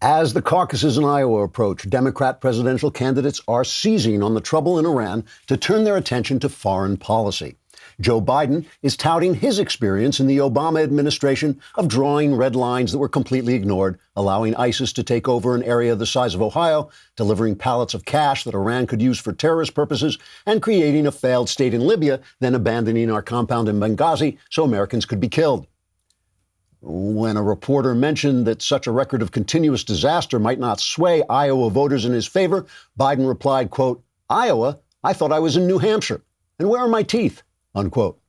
As the caucuses in Iowa approach, Democrat presidential candidates are seizing on the trouble in Iran to turn their attention to foreign policy. Joe Biden is touting his experience in the Obama administration of drawing red lines that were completely ignored, allowing ISIS to take over an area the size of Ohio, delivering pallets of cash that Iran could use for terrorist purposes, and creating a failed state in Libya, then abandoning our compound in Benghazi so Americans could be killed. When a reporter mentioned that such a record of continuous disaster might not sway Iowa voters in his favor, Biden replied, quote, "Iowa? I thought I was in New Hampshire. And where are my teeth?" Unquote.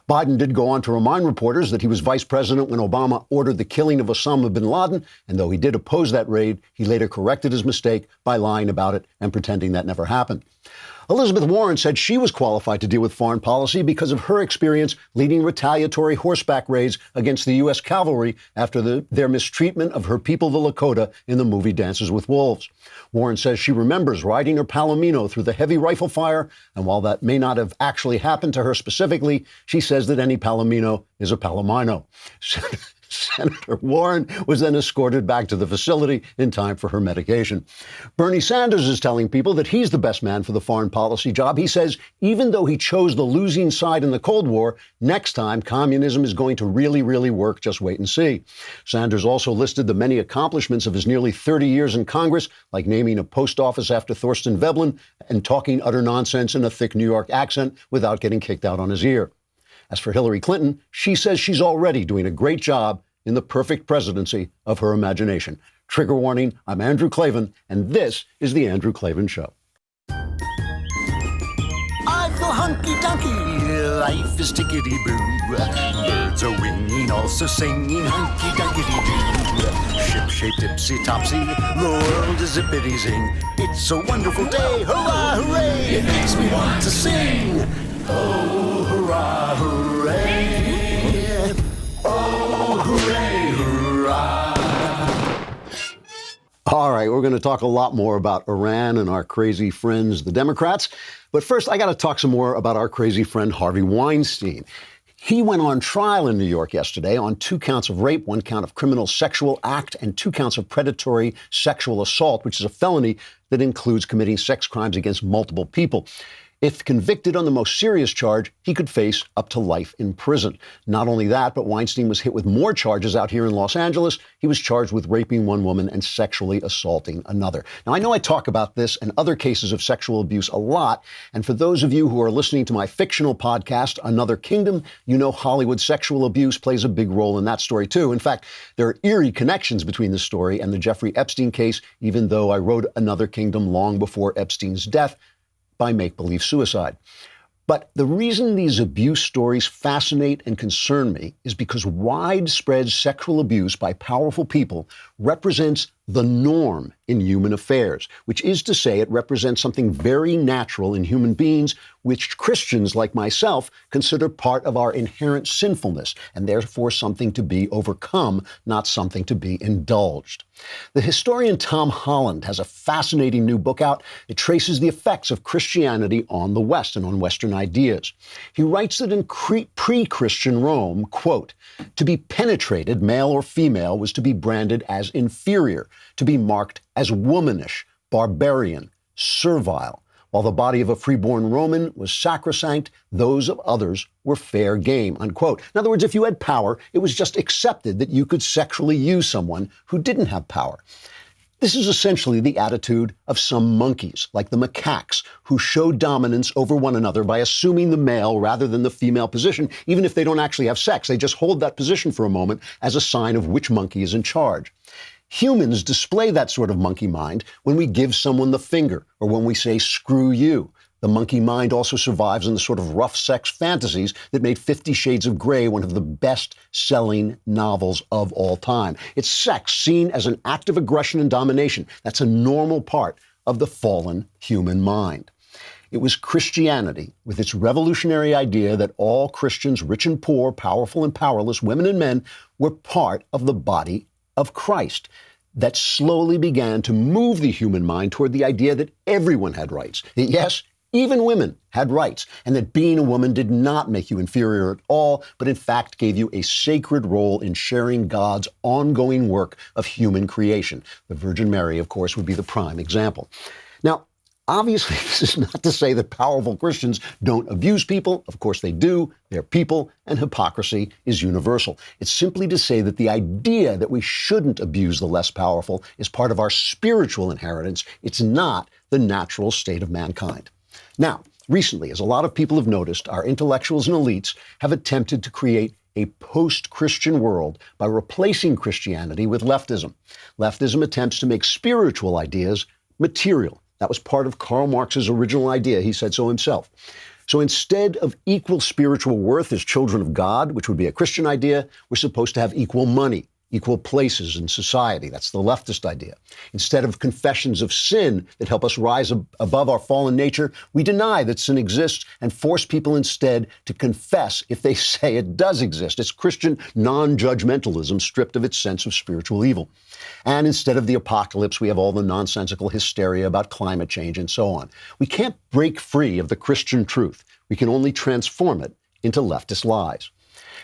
Biden did go on to remind reporters that he was vice president when Obama ordered the killing of Osama bin Laden, and though he did oppose that raid, he later corrected his mistake by lying about it and pretending that never happened. Elizabeth Warren said she was qualified to deal with foreign policy because of her experience leading retaliatory horseback raids against the U.S. cavalry after their mistreatment of her people, the Lakota, in the movie Dances with Wolves. Warren says she remembers riding her Palomino through the heavy rifle fire, and while that may not have actually happened to her specifically, she says that any Palomino is a Palomino. Senator Warren was then escorted back to the facility in time for her medication. Bernie Sanders is telling people that he's the best man for the foreign policy job. He says even though he chose the losing side in the Cold War, next time communism is going to really, really work. Just wait and see. Sanders also listed the many accomplishments of his nearly 30 years in Congress, like naming a post office after Thorstein Veblen and talking utter nonsense in a thick New York accent without getting kicked out on his ear. As for Hillary Clinton, she says she's already doing a great job in the perfect presidency of her imagination. Trigger warning, I'm Andrew Klavan, and this is The Andrew Klavan Show. I feel hunky-dunky, life is tickety-boo. Birds are winging, also singing hunky-dunky-doo. Ship-shaped, ipsy-topsy, the world is zippity-zing. It's a wonderful day, hurrah, hooray! It makes me want to sing. Oh, hurrah, hooray! Oh, hooray, hurrah! All right, we're going to talk a lot more about Iran and our crazy friends, the Democrats. But first, I got to talk some more about our crazy friend, Harvey Weinstein. He went on trial in New York yesterday on 2 counts of rape, 1 count of criminal sexual act, and 2 counts of predatory sexual assault, which is a felony that includes committing sex crimes against multiple people. If convicted on the most serious charge, he could face up to life in prison. Not only that, but Weinstein was hit with more charges out here in Los Angeles. He was charged with raping 1 woman and sexually assaulting another. Now, I know I talk about this and other cases of sexual abuse a lot. And for those of you who are listening to my fictional podcast, Another Kingdom, you know Hollywood sexual abuse plays a big role in that story, too. In fact, there are eerie connections between the story and the Jeffrey Epstein case, even though I wrote Another Kingdom long before Epstein's death by make-believe suicide. But the reason these abuse stories fascinate and concern me is because widespread sexual abuse by powerful people represents the norm in human affairs, which is to say it represents something very natural in human beings, which Christians like myself consider part of our inherent sinfulness, and therefore something to be overcome, not something to be indulged. The historian Tom Holland has a fascinating new book out. It traces the effects of Christianity on the West and on Western ideas. He writes that in pre-Christian Rome, quote, to be penetrated, male or female, was to be branded as inferior, to be marked as womanish, barbarian, servile. While the body of a freeborn Roman was sacrosanct, those of others were fair game, unquote. In other words, if you had power, it was just accepted that you could sexually use someone who didn't have power. This is essentially the attitude of some monkeys, like the macaques, who show dominance over one another by assuming the male rather than the female position, even if they don't actually have sex. They just hold that position for a moment as a sign of which monkey is in charge. Humans display that sort of monkey mind when we give someone the finger or when we say, screw you. The monkey mind also survives in the sort of rough sex fantasies that made 50 Shades of Grey one of the best-selling novels of all time. It's sex seen as an act of aggression and domination. That's a normal part of the fallen human mind. It was Christianity, with its revolutionary idea that all Christians, rich and poor, powerful and powerless, women and men, were part of the body of Christ, that slowly began to move the human mind toward the idea that everyone had rights. Yes, even women had rights, and that being a woman did not make you inferior at all, but in fact gave you a sacred role in sharing God's ongoing work of human creation. The Virgin Mary, of course, would be the prime example. Now, obviously, this is not to say that powerful Christians don't abuse people. Of course they do. They're people, and hypocrisy is universal. It's simply to say that the idea that we shouldn't abuse the less powerful is part of our spiritual inheritance. It's not the natural state of mankind. Now, recently, as a lot of people have noticed, our intellectuals and elites have attempted to create a post-Christian world by replacing Christianity with leftism. Leftism attempts to make spiritual ideas material. That was part of Karl Marx's original idea. He said so himself. So instead of equal spiritual worth as children of God, which would be a Christian idea, we're supposed to have equal money, equal places in society. That's the leftist idea. Instead of confessions of sin that help us rise above our fallen nature, we deny that sin exists and force people instead to confess if they say it does exist. It's Christian non-judgmentalism stripped of its sense of spiritual evil. And instead of the apocalypse, we have all the nonsensical hysteria about climate change and so on. We can't break free of the Christian truth. We can only transform it into leftist lies.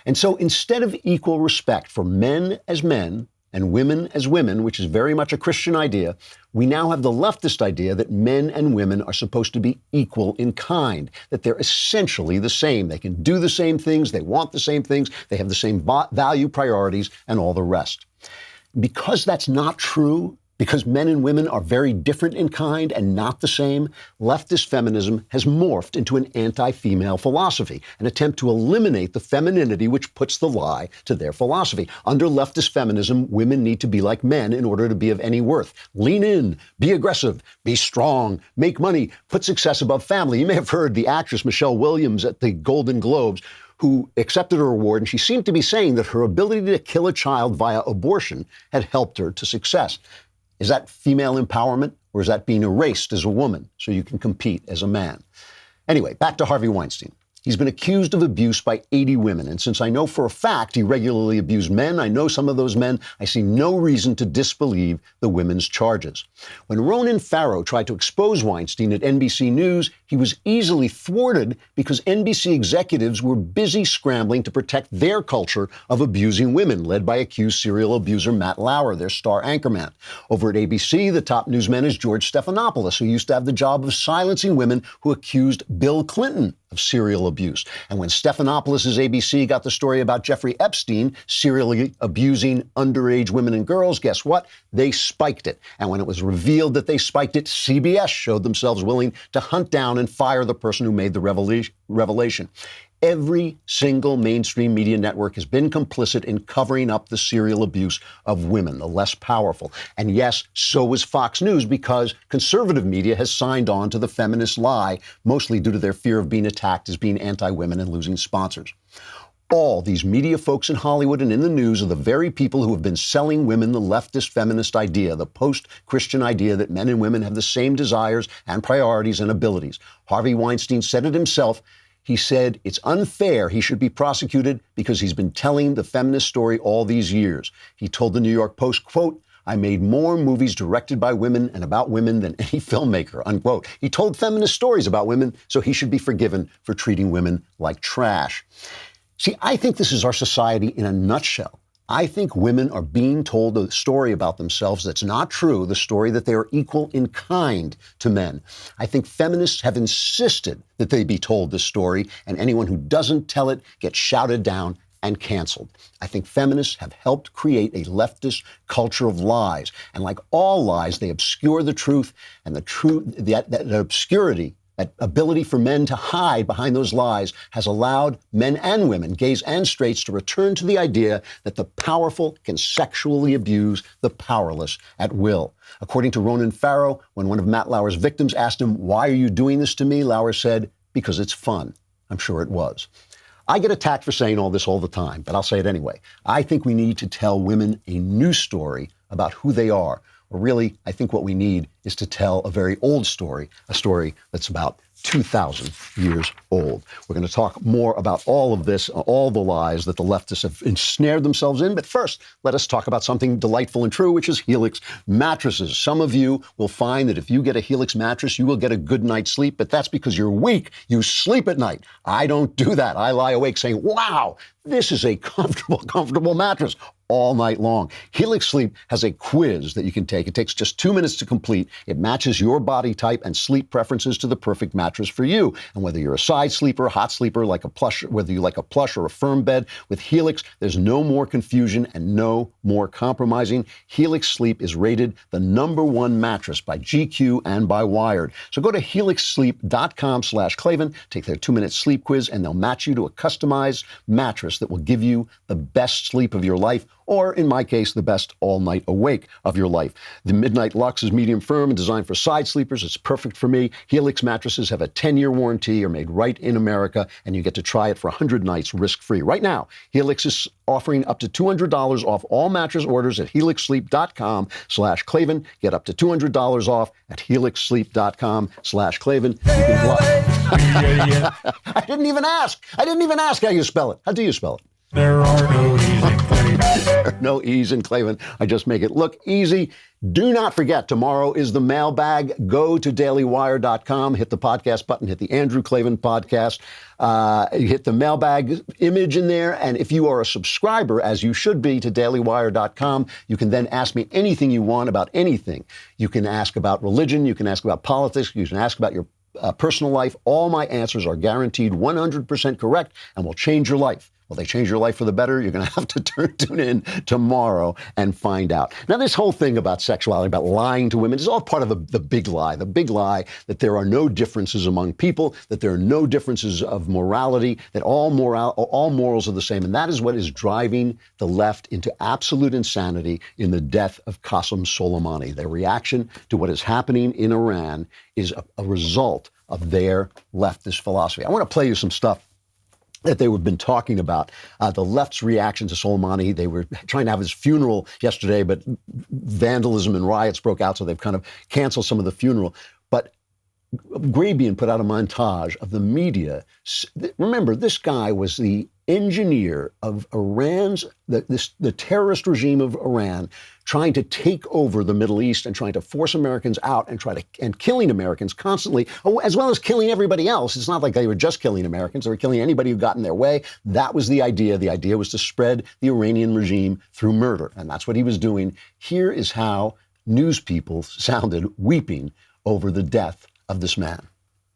And so instead of equal respect for men as men and women as women, which is very much a Christian idea, we now have the leftist idea that men and women are supposed to be equal in kind, that they're essentially the same. They can do the same things, they want the same things, they have the same value priorities, and all the rest. Because that's not true, because men and women are very different in kind and not the same, leftist feminism has morphed into an anti-female philosophy, an attempt to eliminate the femininity which puts the lie to their philosophy. Under leftist feminism, women need to be like men in order to be of any worth. Lean in, be aggressive, be strong, make money, put success above family. You may have heard the actress Michelle Williams at the Golden Globes, who accepted her award, and she seemed to be saying that her ability to kill a child via abortion had helped her to success. Is that female empowerment, or is that being erased as a woman so you can compete as a man? Anyway, back to Harvey Weinstein. He's been accused of abuse by 80 women, and since I know for a fact he regularly abused men, I know some of those men, I see no reason to disbelieve the women's charges. When Ronan Farrow tried to expose Weinstein at NBC News, he was easily thwarted because NBC executives were busy scrambling to protect their culture of abusing women, led by accused serial abuser Matt Lauer, their star anchorman. Over at ABC, the top newsman is George Stephanopoulos, who used to have the job of silencing women who accused Bill Clinton of serial abuse. And when Stephanopoulos' ABC got the story about Jeffrey Epstein serially abusing underage women and girls, guess what? They spiked it. And when it was revealed that they spiked it, CBS showed themselves willing to hunt down and fire the person who made the revelation. Every single mainstream media network has been complicit in covering up the serial abuse of women, the less powerful. And yes, so is Fox News, because conservative media has signed on to the feminist lie, mostly due to their fear of being attacked as being anti-women and losing sponsors. All these media folks in Hollywood and in the news are the very people who have been selling women the leftist feminist idea, the post-Christian idea that men and women have the same desires and priorities and abilities. Harvey Weinstein said it himself. He said it's unfair he should be prosecuted because he's been telling the feminist story all these years. He told the New York Post, quote, "I made more movies directed by women and about women than any filmmaker," unquote. He told feminist stories about women, so he should be forgiven for treating women like trash. See, I think this is our society in a nutshell. I think women are being told a story about themselves that's not true, the story that they are equal in kind to men. I think feminists have insisted that they be told this story, and anyone who doesn't tell it gets shouted down and canceled. I think feminists have helped create a leftist culture of lies. And like all lies, they obscure the truth, and that obscurity, that ability for men to hide behind those lies, has allowed men and women, gays and straights, to return to the idea that the powerful can sexually abuse the powerless at will. According to Ronan Farrow, when one of Matt Lauer's victims asked him, "Why are you doing this to me?" Lauer said, "Because it's fun." I'm sure it was. I get attacked for saying all this all the time, but I'll say it anyway. I think we need to tell women a new story about who they are. Or really, I think what we need is to tell a very old story, a story that's about 2,000 years old. We're going to talk more about all of this, all the lies that the leftists have ensnared themselves in. But first, let us talk about something delightful and true, which is Helix mattresses. Some of you will find that if you get a Helix mattress, you will get a good night's sleep, but that's because you're weak. You sleep at night. I don't do that. I lie awake saying, wow, this is a comfortable mattress all night long. Helix Sleep has a quiz that you can take. It takes just 2 minutes to complete. It matches your body type and sleep preferences to the perfect mattress for you. And whether you're a side sleeper, hot sleeper, like a plush, whether you like a plush or a firm bed, with Helix, there's no more confusion and no more compromising. Helix Sleep is rated the #1 mattress by GQ and by Wired. So go to helixsleep.com/Klavan, take their 2-minute sleep quiz, and they'll match you to a customized mattress that will give you the best sleep of your life, or in my case, the best all-night awake of your life. The Midnight Luxe is medium firm and designed for side sleepers. It's perfect for me. Helix mattresses have a 10-year warranty, are made right in America, and you get to try it for 100 nights risk-free. Right now, Helix is offering up to $200 off all mattress orders at helixsleep.com/Klavan. Get up to $200 off at helixsleep.com/Klavan. You can I didn't even ask. I didn't even ask how you spell it. How do you spell it? There are no E's in Klavan. There are no E's in Klavan. I just make it look easy. Do not forget, tomorrow is the mailbag. Go to dailywire.com, hit the podcast button, hit the Andrew Klavan podcast, hit the mailbag image in there. And if you are a subscriber, as you should be, to dailywire.com, you can then ask me anything you want about anything. You can ask about religion. You can ask about politics. You can ask about your personal life. All my answers are guaranteed 100% correct and will change your life. Will they change your life for the better? You're going to have to tune in tomorrow and find out. Now, this whole thing about sexuality, about lying to women, is all part of the big lie. The big lie that there are no differences among people, that there are no differences of morality, that all morals are the same. And that is what is driving the left into absolute insanity in the death of Qasem Soleimani. Their reaction to what is happening in Iran is a result of their leftist philosophy. I want to play you some stuff that they have been talking about, the left's reaction to Soleimani. They were trying to have his funeral yesterday, but vandalism and riots broke out, so they've kind of canceled some of the funeral. But Grabian put out a montage of the media. Remember, this guy was the engineer of Iran's, the terrorist regime of Iran, trying to take over the Middle East and trying to force Americans out and killing Americans constantly, as well as killing everybody else. It's not like they were just killing Americans. They were killing anybody who got in their way. That was the idea. The idea was to spread the Iranian regime through murder. And that's what he was doing. Here is how news people sounded weeping over the death of this man.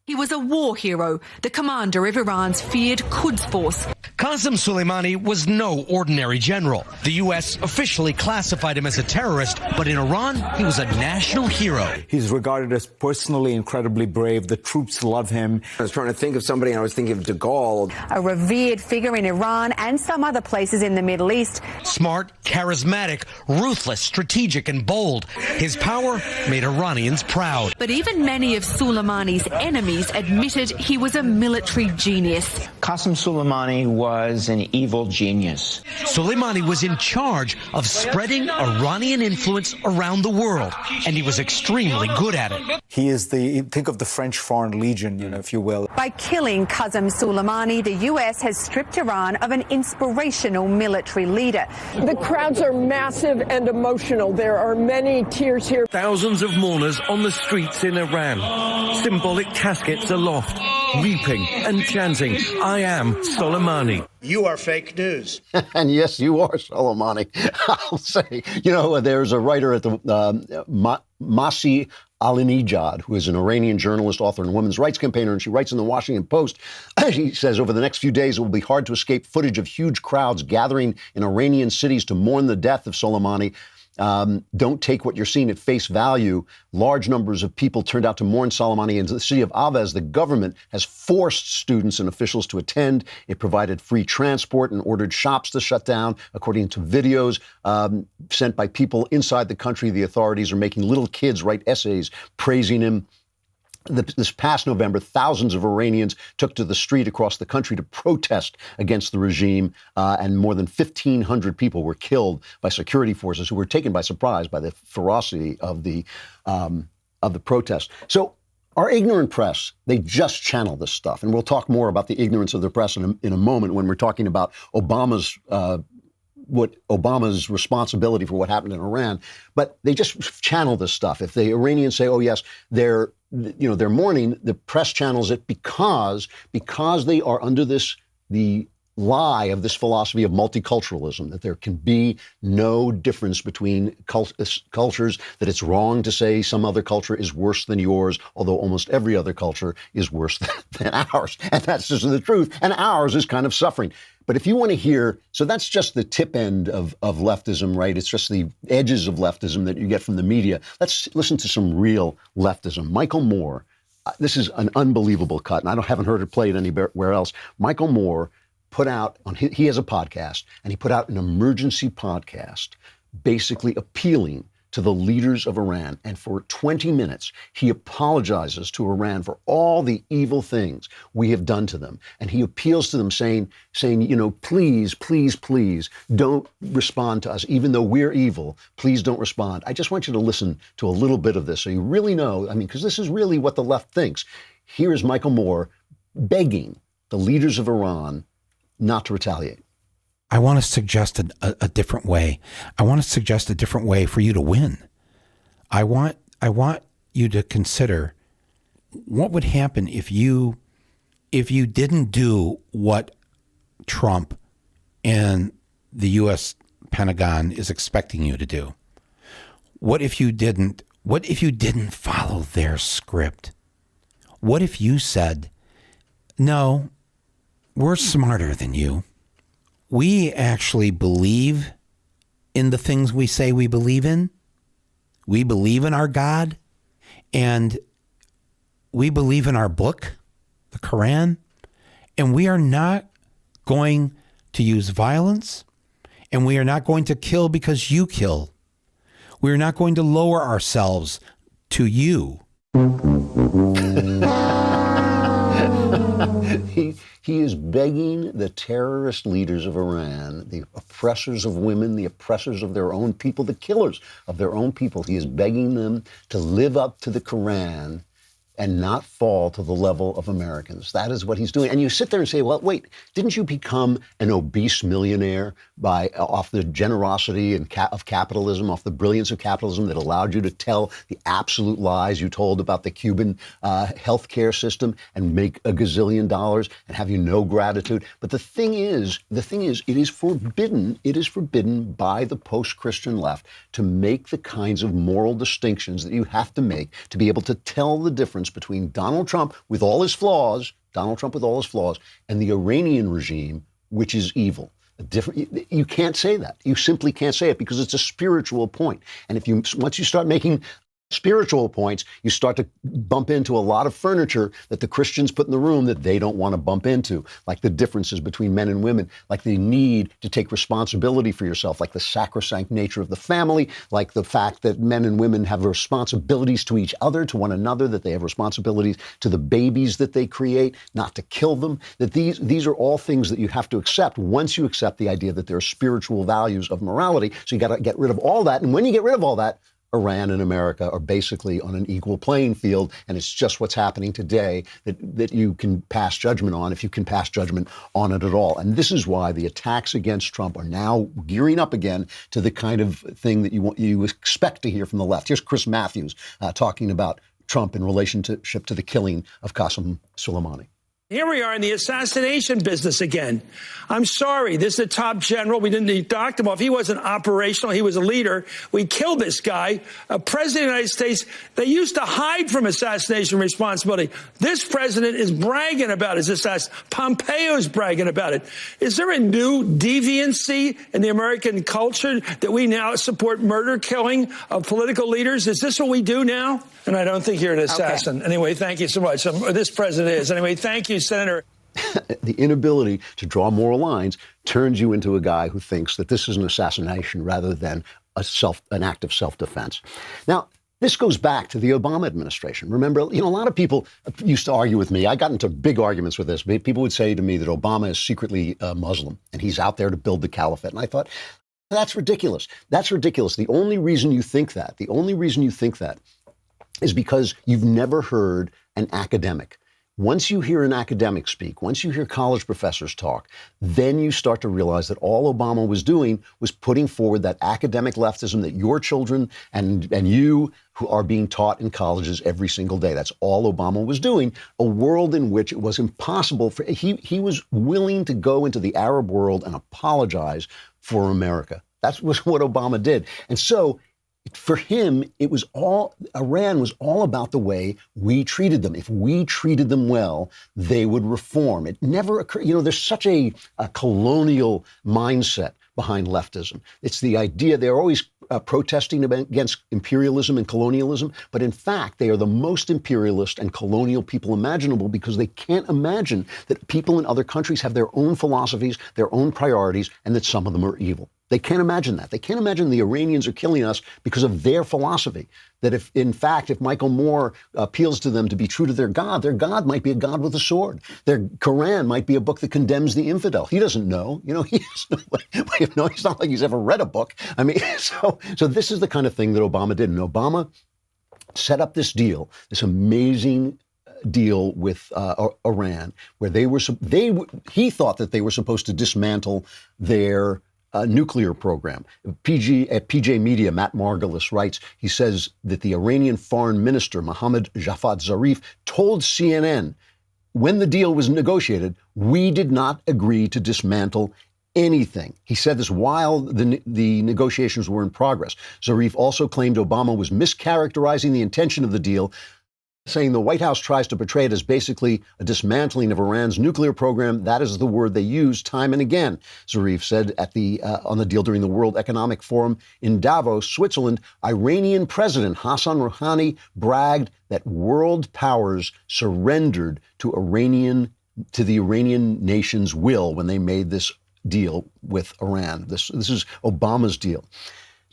He was a war hero, the commander of Iran's feared Quds force. Qasem Soleimani was no ordinary general. The U.S. officially classified him as a terrorist, but in Iran, he was a national hero. He's regarded as personally incredibly brave. The troops love him. I was trying to think of somebody, and I was thinking of de Gaulle. A revered figure in Iran and some other places in the Middle East. Smart, charismatic, ruthless, strategic, and bold. His power made Iranians proud. But even many of Soleimani's enemies admitted he was a military genius. Qasem Soleimani was an evil genius. Soleimani was in charge of spreading Iranian influence around the world, and he was extremely good at it. He is think of the French Foreign Legion, if you will. By killing Qasem Soleimani, the U.S. has stripped Iran of an inspirational military leader. The crowds are massive and emotional. There are many tears here. Thousands of mourners on the streets in Iran. Symbolic caskets aloft, weeping and chanting, "I am Soleimani." You are fake news. And yes, you are Soleimani. I'll say, there's a writer at the Masih Alinejad, who is an Iranian journalist, author, and women's rights campaigner, and she writes in the Washington Post, she says, over the next few days, it will be hard to escape footage of huge crowds gathering in Iranian cities to mourn the death of Soleimani. Don't take what you're seeing at face value. Large numbers of people turned out to mourn Soleimani. In the city of Aves, the government has forced students and officials to attend. It provided free transport and ordered shops to shut down. According to videos sent by people inside the country, the authorities are making little kids write essays praising him. This past November, thousands of Iranians took to the street across the country to protest against the regime, and more than 1,500 people were killed by security forces who were taken by surprise by the ferocity of the protest. So Our ignorant press, they just channel this stuff. And we'll talk more about the ignorance of the press in a moment when we're talking about Obama's responsibility for what happened in Iran. But they just channel this stuff. If the Iranians say, oh, yes, they're mourning, the press channels it because they are under the lie of this philosophy of multiculturalism, that there can be no difference between cultures, that it's wrong to say some other culture is worse than yours, although almost every other culture is worse than ours. And that's just the truth. And ours is kind of suffering. But if you want to hear, so that's just the tip end of leftism, right? It's just the edges of leftism that you get from the media. Let's listen to some real leftism. Michael Moore, this is an unbelievable cut, and I haven't heard it played anywhere else. Michael Moore put out, he has a podcast, and he put out an emergency podcast basically appealing to the leaders of Iran. And for 20 minutes, he apologizes to Iran for all the evil things we have done to them. And he appeals to them saying, please, please, please don't respond to us. Even though we're evil, please don't respond. I just want you to listen to a little bit of this so you really know, because this is really what the left thinks. Here is Michael Moore begging the leaders of Iran not to retaliate. I want to suggest a different way. I want to suggest a different way for you to win. I want you to consider what would happen if you didn't do what Trump and the U.S. Pentagon is expecting you to do. What if you didn't follow their script? What if you said, no, we're smarter than you. We actually believe in the things we say we believe in. We believe in our God, and we believe in our book, the Quran, and we are not going to use violence, and we are not going to kill because you kill. We are not going to lower ourselves to you. He is begging the terrorist leaders of Iran, the oppressors of women, the oppressors of their own people, the killers of their own people. He is begging them to live up to the Quran and not fall to the level of Americans. That is what he's doing. And you sit there and say, well, wait, didn't you become an obese millionaire off the generosity of capitalism, off the brilliance of capitalism that allowed you to tell the absolute lies you told about the Cuban healthcare system and make $1 gazillion and have you no gratitude? But the thing is, it is forbidden by the post-Christian left to make the kinds of moral distinctions that you have to make to be able to tell the difference between Donald Trump with all his flaws, and the Iranian regime, which is evil. You can't say that. You simply can't say it because it's a spiritual point. And once you start making spiritual points, you start to bump into a lot of furniture that the Christians put in the room that they don't want to bump into, like the differences between men and women, like the need to take responsibility for yourself, like the sacrosanct nature of the family, like the fact that men and women have responsibilities to each other, to one another, that they have responsibilities to the babies that they create, not to kill them, that these are all things that you have to accept once you accept the idea that there are spiritual values of morality. So you got to get rid of all that. And when you get rid of all that, Iran and America are basically on an equal playing field, and it's just what's happening today that you can pass judgment on, if you can pass judgment on it at all. And this is why the attacks against Trump are now gearing up again to the kind of thing that you expect to hear from the left. Here's Chris Matthews talking about Trump in relationship to the killing of Qasem Soleimani. Here we are in the assassination business again. I'm sorry. This is a top general. We didn't dock him off. He wasn't operational. He was a leader. We killed this guy. A president of the United States, they used to hide from assassination responsibility. This president is bragging about his assassination. Pompeo's bragging about it. Is there a new deviancy in the American culture that we now support murder killing of political leaders? Is this what we do now? And I don't think you're an assassin. Okay. Anyway, thank you so much. This president is. Anyway, thank you, Senator. The inability to draw moral lines turns you into a guy who thinks that this is an assassination rather than an act of self-defense. Now, this goes back to the Obama administration. Remember, a lot of people used to argue with me. I got into big arguments with this. People would say to me that Obama is secretly Muslim and he's out there to build the caliphate. And I thought, that's ridiculous. That's ridiculous. The only reason you think that is because you've never heard an academic. Once you hear an academic speak, once you hear college professors talk, then you start to realize that all Obama was doing was putting forward that academic leftism that your children and you who are being taught in colleges every single day. That's all Obama was doing, a world in which it was impossible for, he was willing to go into the Arab world and apologize for America. That was what Obama did. And so for him, Iran was all about the way we treated them. If we treated them well, they would reform. It never occurred. There's such a colonial mindset behind leftism. It's the idea they're always protesting against imperialism and colonialism, but in fact, they are the most imperialist and colonial people imaginable because they can't imagine that people in other countries have their own philosophies, their own priorities, and that some of them are evil. They can't imagine that. They can't imagine the Iranians are killing us because of their philosophy. That if Michael Moore appeals to them to be true to their God might be a God with a sword. Their Quran might be a book that condemns the infidel. He doesn't know. He doesn't know. It's not like he's ever read a book. I mean, so this is the kind of thing that Obama did. And Obama set up this deal, this amazing deal with Iran, where he thought that they were supposed to dismantle their nuclear program. At PJ Media, Matt Margolis writes, he says that the Iranian foreign minister, Mohammad Javad Zarif, told CNN when the deal was negotiated, we did not agree to dismantle anything. He said this while the negotiations were in progress. Zarif also claimed Obama was mischaracterizing the intention of the deal, saying the White House tries to portray it as basically a dismantling of Iran's nuclear program. That is the word they use time and again, Zarif said on the deal during the World Economic Forum in Davos, Switzerland. Iranian President Hassan Rouhani bragged that world powers surrendered to the Iranian nation's will when they made this deal with Iran. This is Obama's deal.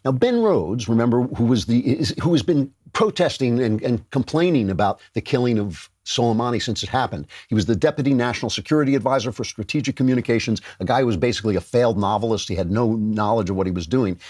Now, Ben Rhodes, remember, who has been protesting and complaining about the killing of Soleimani since it happened. He was the Deputy National Security Advisor for Strategic Communications, a guy who was basically a failed novelist. He had no knowledge of what he was doing.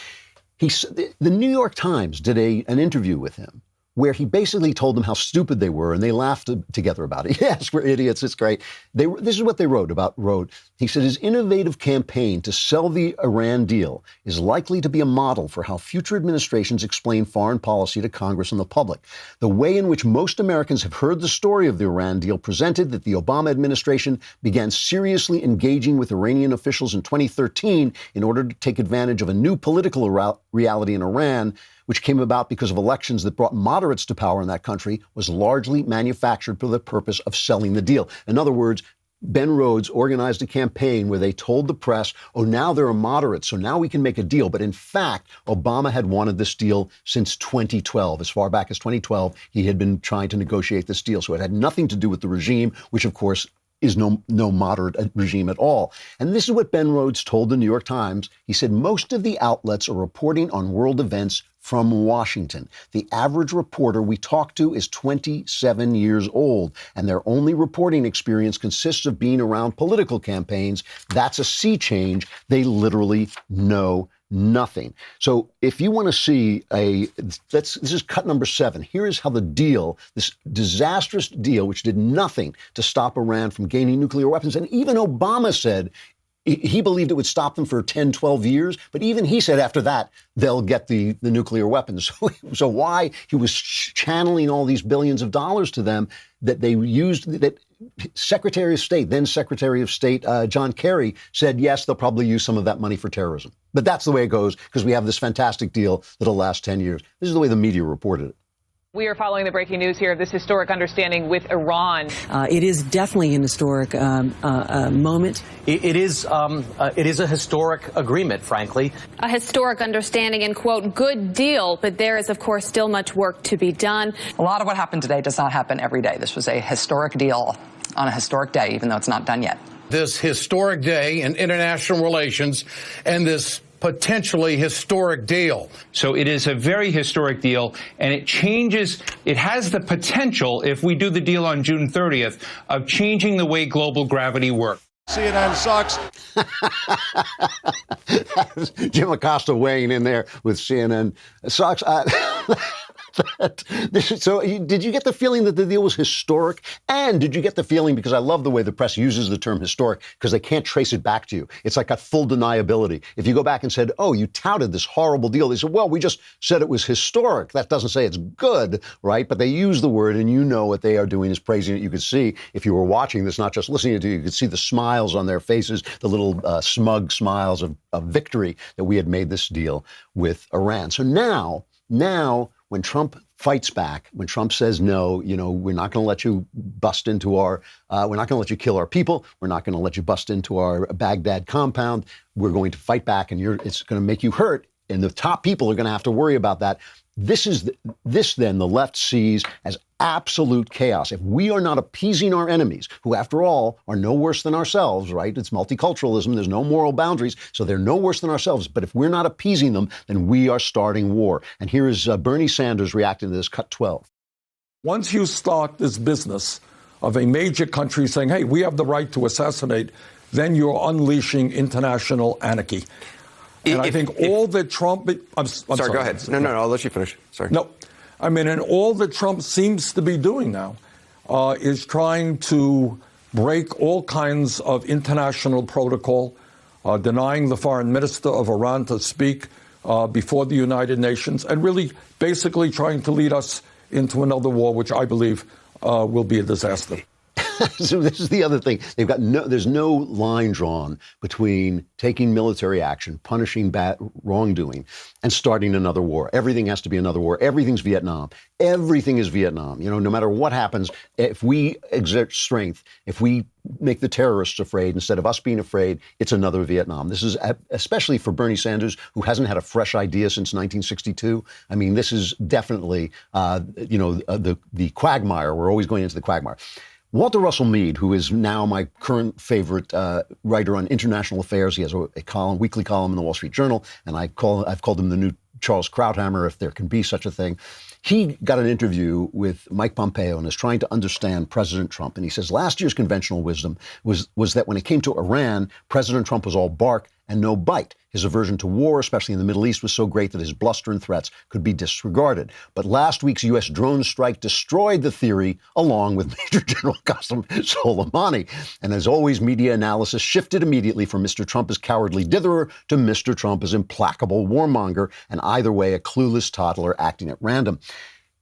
The New York Times did an interview with him where he basically told them how stupid they were, and they laughed together about it. Yes, we're idiots. It's great. This is what they wrote about Rhodes. He said his innovative campaign to sell the Iran deal is likely to be a model for how future administrations explain foreign policy to Congress and the public. The way in which most Americans have heard the story of the Iran deal presented that the Obama administration began seriously engaging with Iranian officials in 2013 in order to take advantage of a new political reality in Iran, which came about because of elections that brought moderates to power in that country, was largely manufactured for the purpose of selling the deal. In other words, Ben Rhodes organized a campaign where they told the press, oh, now there are moderates, so now we can make a deal. But in fact, Obama had wanted this deal since 2012. As far back as 2012, he had been trying to negotiate this deal. So it had nothing to do with the regime, which, of course, is no moderate regime at all. And this is what Ben Rhodes told the New York Times. He said, most of the outlets are reporting on world events from Washington. The average reporter we talk to is 27 years old, and their only reporting experience consists of being around political campaigns. That's a sea change. They literally know nothing. So if you want to see this is cut number 7. Here is how the deal, this disastrous deal, which did nothing to stop Iran from gaining nuclear weapons. And even Obama said he believed it would stop them for 10, 12 years. But even he said after that, they'll get the nuclear weapons. So why he was channeling all these billions of dollars to them that they used, that Secretary of State, then Secretary of State John Kerry said, yes, they'll probably use some of that money for terrorism. But that's the way it goes because we have this fantastic deal that'll last 10 years. This is the way the media reported it. We are following the breaking news here of this historic understanding with Iran. It is definitely an historic moment. It is a historic agreement, frankly. A historic understanding and, quote, good deal. But there is, of course, still much work to be done. A lot of what happened today does not happen every day. This was a historic deal on a historic day, even though it's not done yet. This historic day in international relations and this potentially historic deal. So it is a very historic deal, and it has the potential, if we do the deal on June 30th, of changing the way global gravity works. CNN sucks. Jim Acosta weighing in there with CNN sucks. So did you get the feeling that the deal was historic? And did you get the feeling, because I love the way the press uses the term historic, because they can't trace it back to you. It's like got full deniability. If you go back and said, oh, you touted this horrible deal, they said, well, we just said it was historic. That doesn't say it's good, right? But they use the word, and you know what they are doing is praising it. You could see, if you were watching this, not just listening to it, you could see the smiles on their faces, the little smug smiles of victory that we had made this deal with Iran. So now, when Trump fights back, when Trump says, no, we're not going to let you bust into we're not going to let you kill our people. We're not going to let you bust into our Baghdad compound. We're going to fight back, and it's going to make you hurt. And the top people are going to have to worry about that. This then the left sees as absolute chaos. If we are not appeasing our enemies, who after all are no worse than ourselves, right? It's multiculturalism. There's no moral boundaries. So they're no worse than ourselves. But if we're not appeasing them, then we are starting war. And here is Bernie Sanders reacting to this, cut 12. Once you start this business of a major country saying, hey, we have the right to assassinate, then you're unleashing international anarchy. And I think all that Trump... I'm sorry, go ahead. No, I'll let you finish. Sorry. No. I mean, and all that Trump seems to be doing now is trying to break all kinds of international protocol, denying the foreign minister of Iran to speak before the United Nations, and really basically trying to lead us into another war, which I believe will be a disaster. So this is the other thing. There's no line drawn between taking military action, punishing bad wrongdoing, and starting another war. Everything has to be another war. Everything's Vietnam. Everything is Vietnam. No matter what happens, if we exert strength, if we make the terrorists afraid instead of us being afraid, it's another Vietnam. This is especially for Bernie Sanders, who hasn't had a fresh idea since 1962. I mean, this is definitely, the quagmire. We're always going into the quagmire. Walter Russell Mead, who is now my current favorite writer on international affairs, he has a weekly column in the Wall Street Journal, and I've called him the new Charles Krauthammer, if there can be such a thing. He got an interview with Mike Pompeo and is trying to understand President Trump. And he says last year's conventional wisdom was that when it came to Iran, President Trump was all bark and no bite. His aversion to war, especially in the Middle East, was so great that his bluster and threats could be disregarded. But last week's U.S. drone strike destroyed the theory, along with Major General Qasem Soleimani. And as always, media analysis shifted immediately from Mr. Trump as cowardly ditherer to Mr. Trump as implacable warmonger, and either way, a clueless toddler acting at random.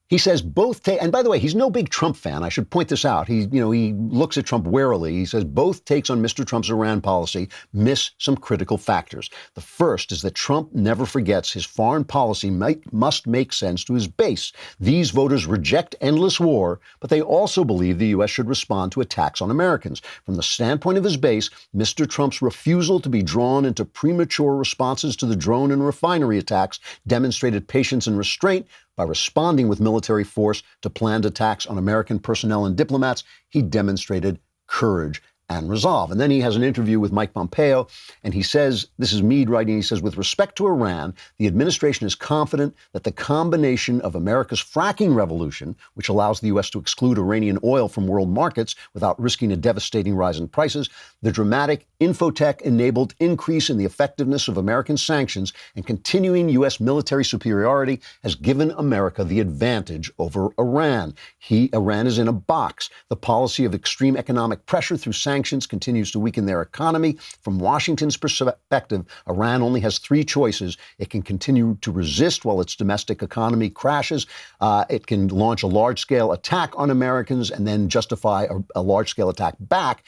He says and by the way, he's no big Trump fan. I should point this out. He looks at Trump warily. He says both takes on Mr. Trump's Iran policy miss some critical factors. The first is that Trump never forgets his foreign policy must make sense to his base. These voters reject endless war, but they also believe the U.S. should respond to attacks on Americans. From the standpoint of his base, Mr. Trump's refusal to be drawn into premature responses to the drone and refinery attacks demonstrated patience and restraint. By responding with military force to planned attacks on American personnel and diplomats, he demonstrated courage and resolve. And then he has an interview with Mike Pompeo, and he says, this is Meade writing, he says, with respect to Iran, the administration is confident that the combination of America's fracking revolution, which allows the U.S. to exclude Iranian oil from world markets without risking a devastating rise in prices, the dramatic infotech-enabled increase in the effectiveness of American sanctions, and continuing U.S. military superiority has given America the advantage over Iran. Iran is in a box. The policy of extreme economic pressure through sanctions continues to weaken their economy. From Washington's perspective, Iran only has three choices. It can continue to resist while its domestic economy crashes. It can launch a large-scale attack on Americans and then justify a large-scale attack back,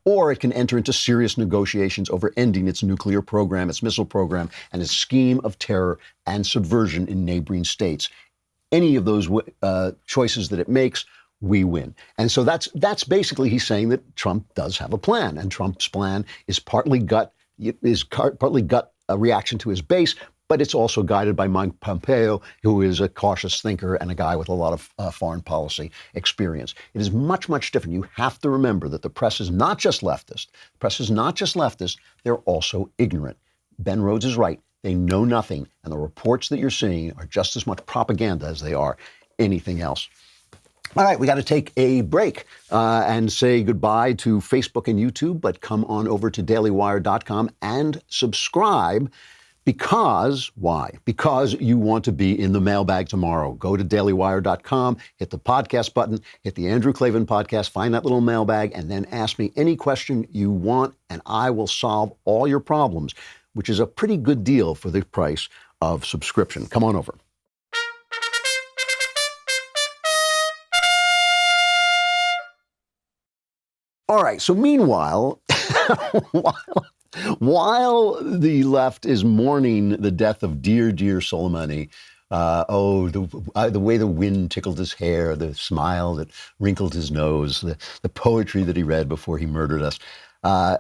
or it can enter into serious negotiations over ending its nuclear program, its missile program, and its scheme of terror and subversion in neighboring states. Any of those choices that it makes, we win. And so that's basically, he's saying that Trump does have a plan, and Trump's plan is partly gut a reaction to his base, but it's also guided by Mike Pompeo, who is a cautious thinker and a guy with a lot of foreign policy experience. It is much, much different. You have to remember that the press is not just leftist. The press is not just leftist. They're also ignorant. Ben Rhodes is right. They know nothing. And the reports that you're seeing are just as much propaganda as they are anything else. All right, we got to take a break and say goodbye to Facebook and YouTube, but come on over to dailywire.com and subscribe, Because, why? Because you want to be in the mailbag tomorrow. Go to dailywire.com, hit the podcast button, hit the Andrew Klavan podcast, find that little mailbag, and then ask me any question you want, and I will solve all your problems, which is a pretty good deal for the price of subscription. Come on over. All right, so meanwhile, while the left is mourning the death of dear Soleimani, the way the wind tickled his hair, the smile that wrinkled his nose, the poetry that he read before he murdered us,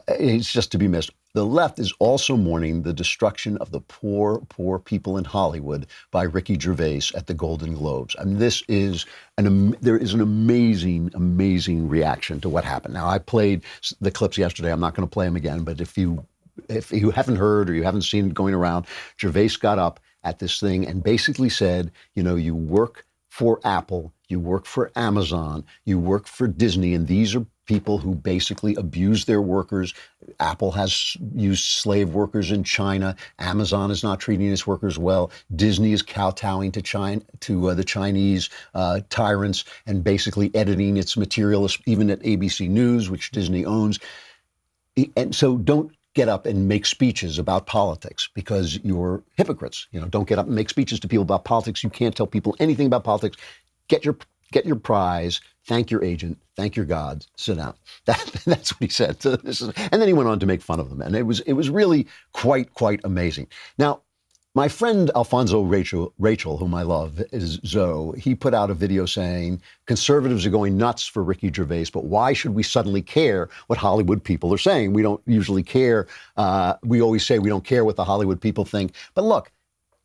it's just to be missed. The left is also mourning the destruction of the poor people in Hollywood by Ricky Gervais at the Golden Globes. I mean, there is an amazing reaction to what happened. Now, I played the clips yesterday. I'm not going to play them again, but if you haven't heard or you haven't seen it going around, Gervais got up at this thing and basically said, you work for Apple, you work for Amazon, you work for Disney, and these are people who basically abuse their workers. Apple has used slave workers in China. Amazon is not treating its workers well. Disney is kowtowing to the Chinese tyrants and basically editing its material, even at ABC News, which Disney owns. And so don't get up and make speeches about politics because you're hypocrites. Don't get up and make speeches to people about politics. You can't tell people anything about politics. Get your prize. Thank your agent. Thank your God. Sit down. That's what he said. And then he went on to make fun of them. And it was really quite amazing. Now, my friend Alfonso Rachel, whom I love, is Zoe. He put out a video saying conservatives are going nuts for Ricky Gervais, but why should we suddenly care what Hollywood people are saying? We don't usually care. We always say we don't care what the Hollywood people think. But look,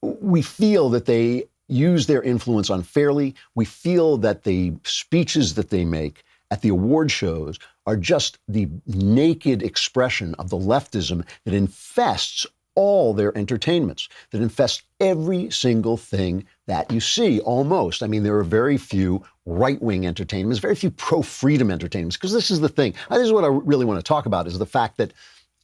we feel that they use their influence unfairly. We feel that the speeches that they make at the award shows are just the naked expression of the leftism that infests all their entertainments, that infests every single thing that you see, almost. I mean, there are very few right-wing entertainments, very few pro-freedom entertainments, because this is the thing. This is what I really want to talk about, is the fact that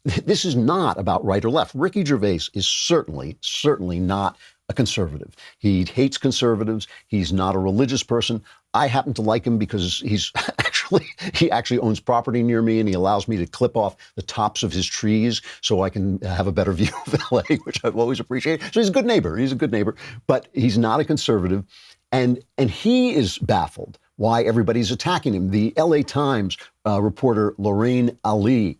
this is not about right or left. Ricky Gervais is certainly not a conservative. He hates conservatives. He's not a religious person. I happen to like him because he actually owns property near me, and he allows me to clip off the tops of his trees so I can have a better view of LA, which I've always appreciated. So he's a good neighbor. But he's not a conservative. And he is baffled why everybody's attacking him. The LA Times reporter Lorraine Ali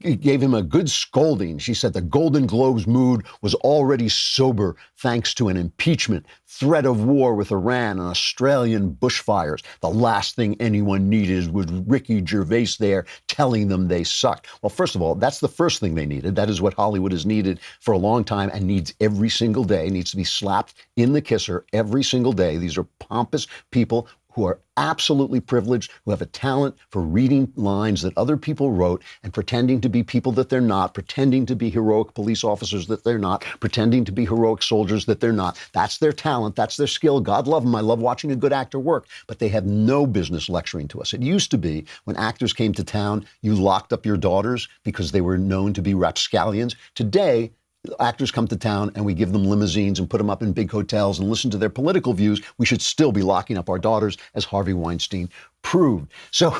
gave him a good scolding. She said the Golden Globes mood was already sober thanks to an impeachment, threat of war with Iran, and Australian bushfires. The last thing anyone needed was Ricky Gervais there telling them they sucked. Well, first of all, that's the first thing they needed. That is what Hollywood has needed for a long time and needs every single day. It needs to be slapped in the kisser every single day. These are pompous people who are absolutely privileged, who have a talent for reading lines that other people wrote and pretending to be people that they're not, pretending to be heroic police officers that they're not, pretending to be heroic soldiers that they're not. That's their talent. That's their skill. God love them. I love watching a good actor work. But they have no business lecturing to us. It used to be when actors came to town, you locked up your daughters because they were known to be rapscallions. Today, actors come to town and we give them limousines and put them up in big hotels and listen to their political views. We should still be locking up our daughters, as Harvey Weinstein proved. So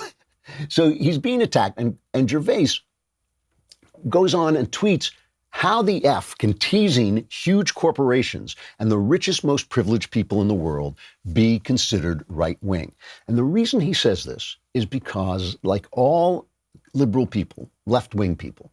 he's being attacked, and Gervais goes on and tweets, how the F can teasing huge corporations and the richest, most privileged people in the world be considered right-wing? And the reason he says this is because, like all liberal people, left-wing people,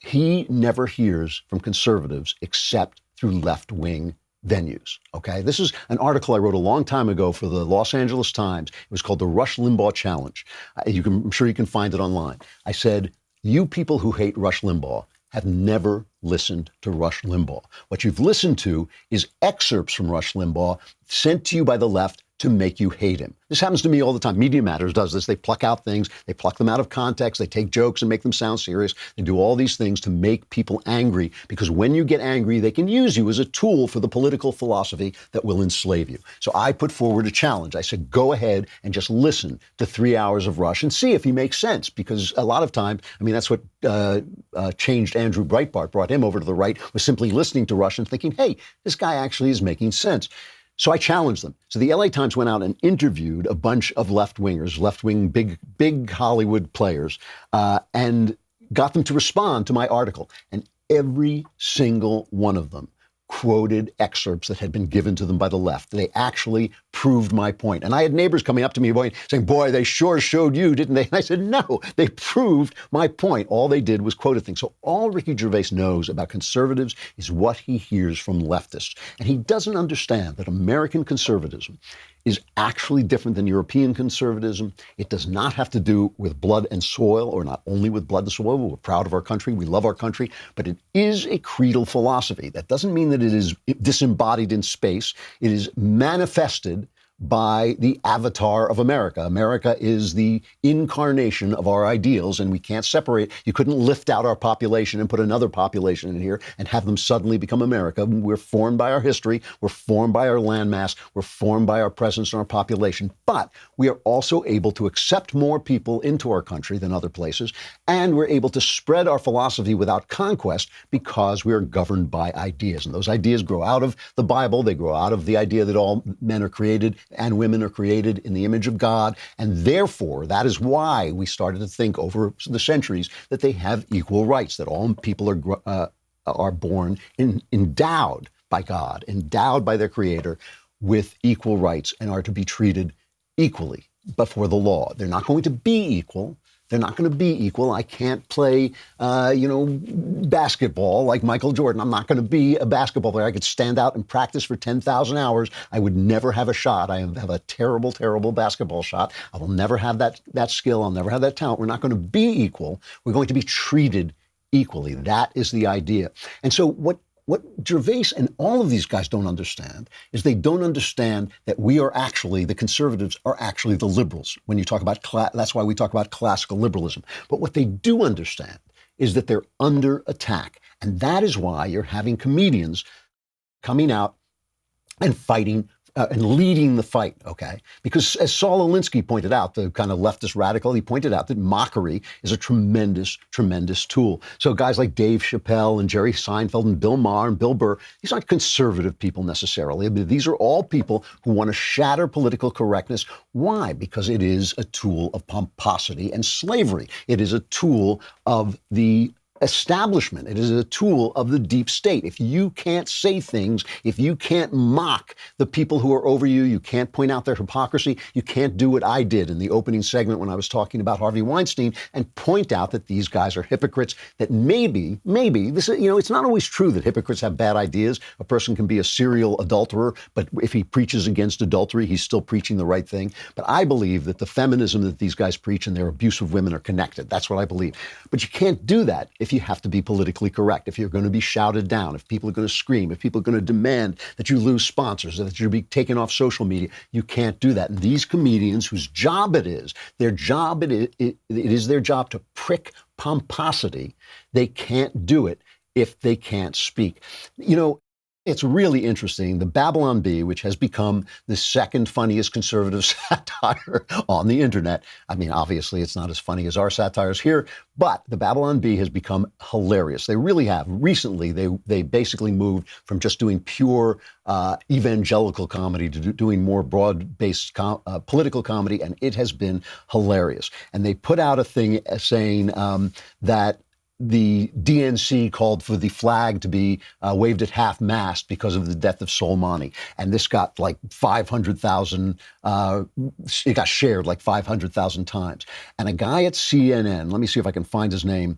he never hears from conservatives except through left-wing venues, okay? This is an article I wrote a long time ago for the Los Angeles Times. It was called the Rush Limbaugh Challenge. I'm sure you can find it online. I said, you people who hate Rush Limbaugh have never listened to Rush Limbaugh. What you've listened to is excerpts from Rush Limbaugh sent to you by the left to make you hate him. This happens to me all the time. Media Matters does this. They pluck out things. They pluck them out of context. They take jokes and make them sound serious. They do all these things to make people angry, because when you get angry, they can use you as a tool for the political philosophy that will enslave you. So I put forward a challenge. I said, go ahead and just listen to 3 hours of Rush and see if he makes sense, because a lot of times, I mean, that's what changed Andrew Breitbart, brought him over to the right was simply listening to Rush and thinking, hey, this guy actually is making sense. So I challenged them. So the LA Times went out and interviewed a bunch of left-wingers, left-wing big Hollywood players, and got them to respond to my article. And every single one of them quoted excerpts that had been given to them by the left. They actually proved my point. And I had neighbors coming up to me saying, boy, they sure showed you, didn't they? And I said, no, they proved my point. All they did was quote a thing. So all Ricky Gervais knows about conservatives is what he hears from leftists. And he doesn't understand that American conservatism is actually different than European conservatism. It does not have to do with blood and soil, or not only with blood and soil. We're proud of our country. We love our country. But it is a creedal philosophy. That doesn't mean that it is disembodied in space. It is manifested by the avatar of America. America is the incarnation of our ideals, and we can't separate. You couldn't lift out our population and put another population in here and have them suddenly become America. We're formed by our history. We're formed by our landmass. We're formed by our presence and our population. But we are also able to accept more people into our country than other places, and we're able to spread our philosophy without conquest because we are governed by ideas. And those ideas grow out of the Bible. They grow out of the idea that all men are created and women are created in the image of God. And therefore, that is why we started to think over the centuries that they have equal rights, that all people are born endowed by God, endowed by their Creator with equal rights and are to be treated equally before the law. They're not going to be equal. They're not going to be equal. I can't play, basketball like Michael Jordan. I'm not going to be a basketball player. I could stand out and practice for 10,000 hours. I would never have a shot. I have a terrible, terrible basketball shot. I will never have that skill. I'll never have that talent. We're not going to be equal. We're going to be treated equally. That is the idea. And so what Gervais and all of these guys don't understand is they don't understand that we are actually, the conservatives are actually the liberals. When you talk about that's why we talk about classical liberalism. But what they do understand is that they're under attack. And that is why you're having comedians coming out and fighting and leading the fight, okay? Because as Saul Alinsky pointed out, the kind of leftist radical, he pointed out that mockery is a tremendous, tremendous tool. So guys like Dave Chappelle and Jerry Seinfeld and Bill Maher and Bill Burr, these aren't conservative people necessarily. I mean, these are all people who want to shatter political correctness. Why? Because it is a tool of pomposity and slavery. It is a tool of the establishment. It is a tool of the deep state. If you can't say things, if you can't mock the people who are over you, you can't point out their hypocrisy, you can't do what I did in the opening segment when I was talking about Harvey Weinstein and point out that these guys are hypocrites, that maybe this is, it's not always true that hypocrites have bad ideas. A person can be a serial adulterer, but if he preaches against adultery, he's still preaching the right thing. But I believe that the feminism that these guys preach and their abuse of women are connected. That's what I believe. But you can't do that if you have to be politically correct, if you're going to be shouted down, if people are going to scream, if people are going to demand that you lose sponsors, that you be taken off social media. You can't do that. And these comedians whose job it is, it is their job to prick pomposity. They can't do it if they can't speak. It's really interesting. The Babylon Bee, which has become the second funniest conservative satire on the internet. I mean, obviously, it's not as funny as our satires here, but the Babylon Bee has become hilarious. They really have. Recently, they basically moved from just doing pure evangelical comedy to doing more broad-based political comedy, and it has been hilarious. And they put out a thing saying that the DNC called for the flag to be waved at half-mast because of the death of Soleimani. And this got like 500,000, it got shared like 500,000 times. And a guy at CNN, let me see if I can find his name.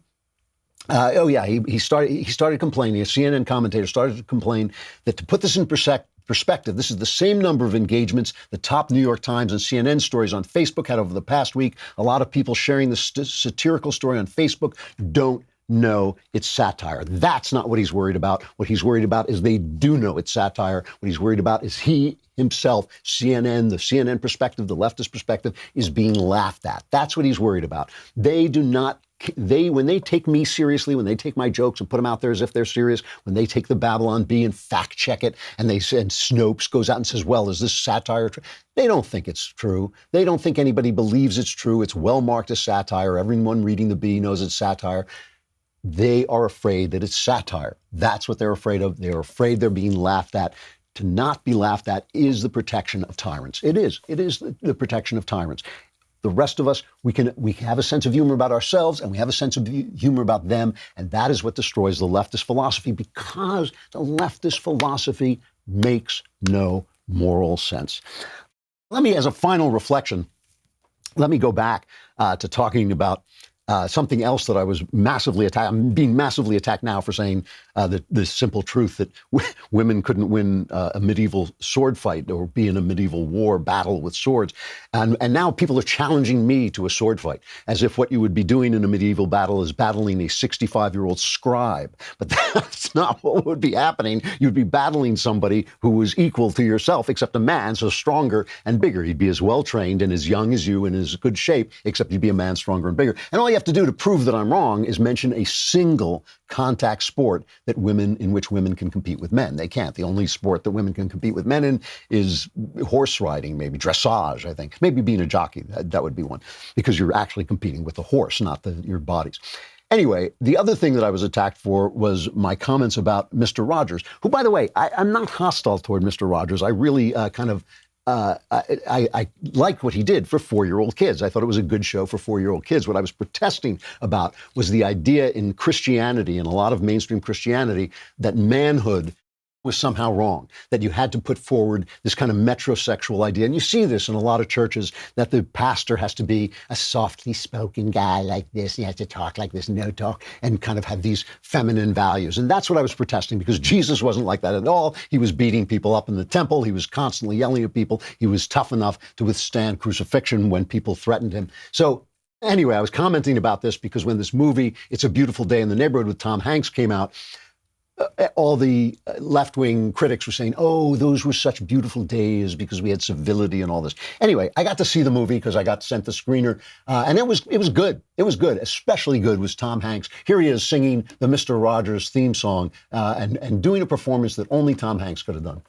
He started complaining, a CNN commentator started to complain that to put this in perspective, this is the same number of engagements the top New York Times and CNN stories on Facebook had over the past week. A lot of people sharing the satirical story on Facebook don't know it's satire. That's not what he's worried about. What he's worried about is they do know it's satire. What he's worried about is he himself, CNN, the CNN perspective, the leftist perspective, is being laughed at. That's what he's worried about. They do not. When they take me seriously, when they take my jokes and put them out there as if they're serious, when they take the Babylon Bee and fact check it, and Snopes goes out and says, well, is this satire true? They don't think it's true. They don't think anybody believes it's true. It's well marked as satire. Everyone reading the Bee knows it's satire. They are afraid that it's satire. That's what they're afraid of. They're afraid they're being laughed at. To not be laughed at is the protection of tyrants. It is. It is the protection of tyrants. The rest of us, we have a sense of humor about ourselves, and we have a sense of humor about them, and that is what destroys the leftist philosophy, because the leftist philosophy makes no moral sense. Let me, as a final reflection, let me go back to talking about something else that I was massively attacked. I'm being massively attacked now for saying the simple truth that women couldn't win a medieval sword fight or be in a medieval war battle with swords. And now people are challenging me to a sword fight, as if what you would be doing in a medieval battle is battling a 65-year-old scribe. But that's not what would be happening. You'd be battling somebody who was equal to yourself, except a man, so stronger and bigger. He'd be as well-trained and as young as you and as good shape, except he'd be a man stronger and bigger. And all you have to do to prove that I'm wrong is mention a single contact sport in which women can compete with men. They can't. The only sport that women can compete with men in is horse riding, maybe dressage, I think. Maybe being a jockey, that would be one, because you're actually competing with the horse, not your bodies. Anyway, the other thing that I was attacked for was my comments about Mr. Rogers, who, by the way, I'm not hostile toward Mr. Rogers. I really I liked what he did for 4-year-old kids. I thought it was a good show for 4-year-old kids. What I was protesting about was the idea in Christianity, and a lot of mainstream Christianity, that manhood was somehow wrong, that you had to put forward this kind of metrosexual idea. And you see this in a lot of churches, that the pastor has to be a softly spoken guy like this. He has to talk like this, no talk, and kind of have these feminine values. And that's what I was protesting, because Jesus wasn't like that at all. He was beating people up in the temple. He was constantly yelling at people. He was tough enough to withstand crucifixion when people threatened him. So anyway, I was commenting about this because when this movie, It's a Beautiful Day in the Neighborhood with Tom Hanks, came out, all the left-wing critics were saying, oh, those were such beautiful days because we had civility and all this. Anyway, I got to see the movie because I got sent the screener, and it was good. It was good. Especially good was Tom Hanks. Here he is singing the Mr. Rogers theme song and doing a performance that only Tom Hanks could have done.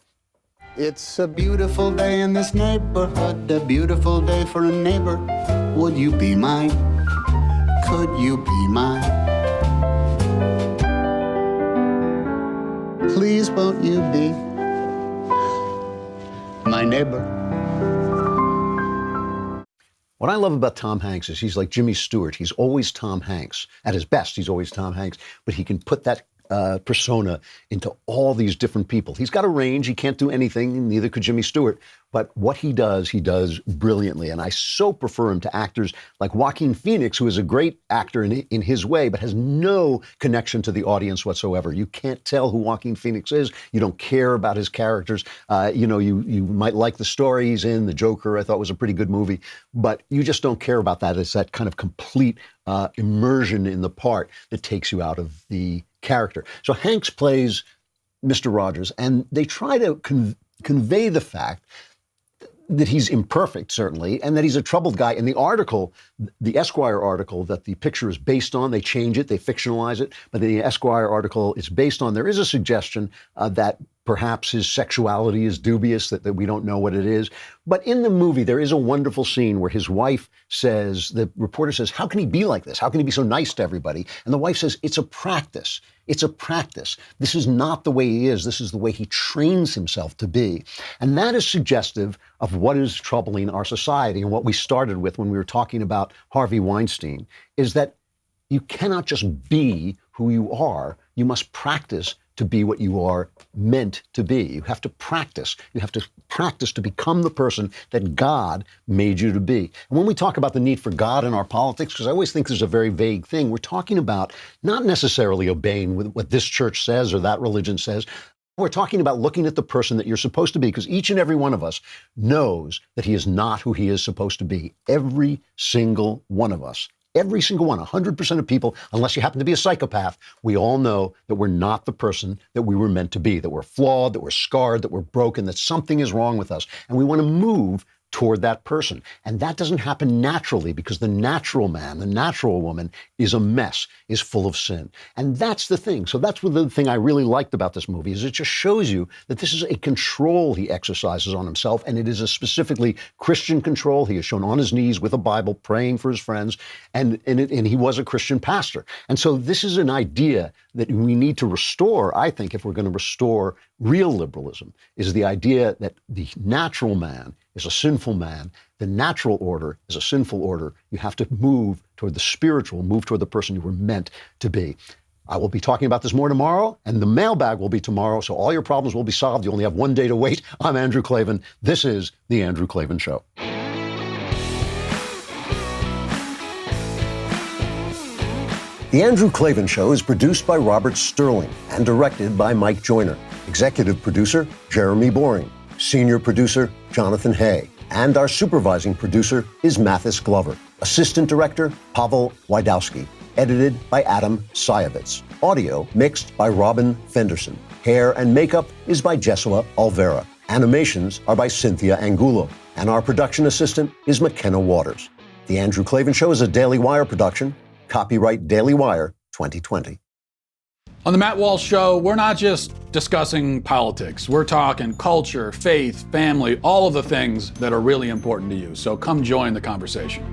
It's a beautiful day in this neighborhood, a beautiful day for a neighbor. Would you be mine? Could you be mine? Please won't you be my neighbor? What I love about Tom Hanks is he's like Jimmy Stewart. He's always Tom Hanks. At his best, he's always Tom Hanks. But he can put that persona into all these different people. He's got a range. He can't do anything. Neither could Jimmy Stewart. But what he does brilliantly. And I so prefer him to actors like Joaquin Phoenix, who is a great actor in his way, but has no connection to the audience whatsoever. You can't tell who Joaquin Phoenix is. You don't care about his characters. You might like the story he's in. The Joker, I thought, was a pretty good movie. But you just don't care about that. It's that kind of complete immersion in the part that takes you out of the character. So Hanks plays Mr. Rogers, and they try to convey the fact that he's imperfect, certainly, and that he's a troubled guy. In the article, the Esquire article that the picture is based on, they change it, they fictionalize it, but the Esquire article it's based on, there is a suggestion that perhaps his sexuality is dubious, that we don't know what it is. But in the movie, there is a wonderful scene where his wife says, the reporter says, how can he be like this? How can he be so nice to everybody? And the wife says, it's a practice. It's a practice. This is not the way he is. This is the way he trains himself to be. And that is suggestive of what is troubling our society, and what we started with when we were talking about Harvey Weinstein, is that you cannot just be who you are. You must practice to be what you are meant to be. You have to practice. You have to practice to become the person that God made you to be. And when we talk about the need for God in our politics, because I always think there's a very vague thing, we're talking about not necessarily obeying what this church says or that religion says. We're talking about looking at the person that you're supposed to be, because each and every one of us knows that he is not who he is supposed to be. Every single one of us. Every single one, 100% of people, unless you happen to be a psychopath, we all know that we're not the person that we were meant to be, that we're flawed, that we're scarred, that we're broken, that something is wrong with us. And we want to move toward that person. And that doesn't happen naturally because the natural man, the natural woman is a mess, is full of sin. And that's the thing. So that's the thing I really liked about this movie is it just shows you that this is a control he exercises on himself, and it is a specifically Christian control. He is shown on his knees with a Bible, praying for his friends, and he was a Christian pastor. And so this is an idea that we need to restore, I think, if we're going to restore real liberalism, is the idea that the natural man is a sinful man. The natural order is a sinful order. You have to move toward the spiritual, move toward the person you were meant to be. I will be talking about this more tomorrow, and the mailbag will be tomorrow, so all your problems will be solved. You only have one day to wait. I'm Andrew Klavan. This is The Andrew Klavan Show. The Andrew Klavan Show is produced by Robert Sterling and directed by Mike Joyner. Executive producer, Jeremy Boring. Senior producer, Jonathan Hay. And our supervising producer is Mathis Glover. Assistant director, Pavel Wydowski. Edited by Adam Sayevitz. Audio mixed by Robin Fenderson. Hair and makeup is by Jesua Alvera. Animations are by Cynthia Angulo. And our production assistant is McKenna Waters. The Andrew Klavan Show is a Daily Wire production. Copyright Daily Wire 2020. On the Matt Walsh Show, we're not just discussing politics. We're talking culture, faith, family, all of the things that are really important to you. So come join the conversation.